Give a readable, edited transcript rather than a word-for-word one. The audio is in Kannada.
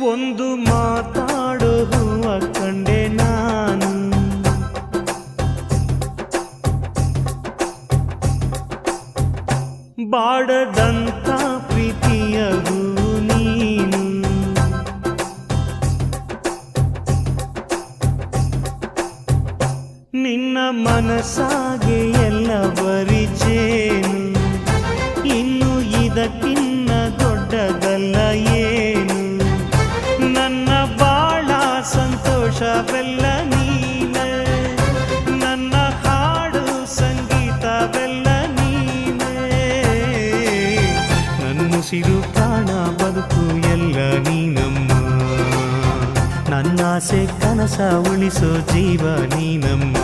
ಒಂದು ಮಾತಾಡೋ ಹೂವ ಕಂಡೆ ನಾನು, ಬಾಡದಂತ ಪ್ರೀತಿಯ ಹೂ ನೀನು. ನಿನ್ನ ಮನಸ್ಸಾಗೆ ಎಲ್ಲ ಬರಿಚೇನು, ಇನ್ನು ಇದಕ್ಕಿನ್ನ ದೊಡ್ಡದಲ್ಲ ಏನು. ನನ್ನ ಬಾಳ ಸಂತೋಷವೆಲ್ಲ ನೀನೆ, ನನ್ನ ಹಾಡು ಸಂಗೀತವೆಲ್ಲ ನೀನೆ. ನನ್ನುಸಿರು ಪ್ರಾಣ ಬದುಕು ಎಲ್ಲ ನೀನಮ್ಮ, ನನ್ನಾಸೆ ಕನಸ ಉಳಿಸೋ ಜೀವ ನೀನಮ್ಮ.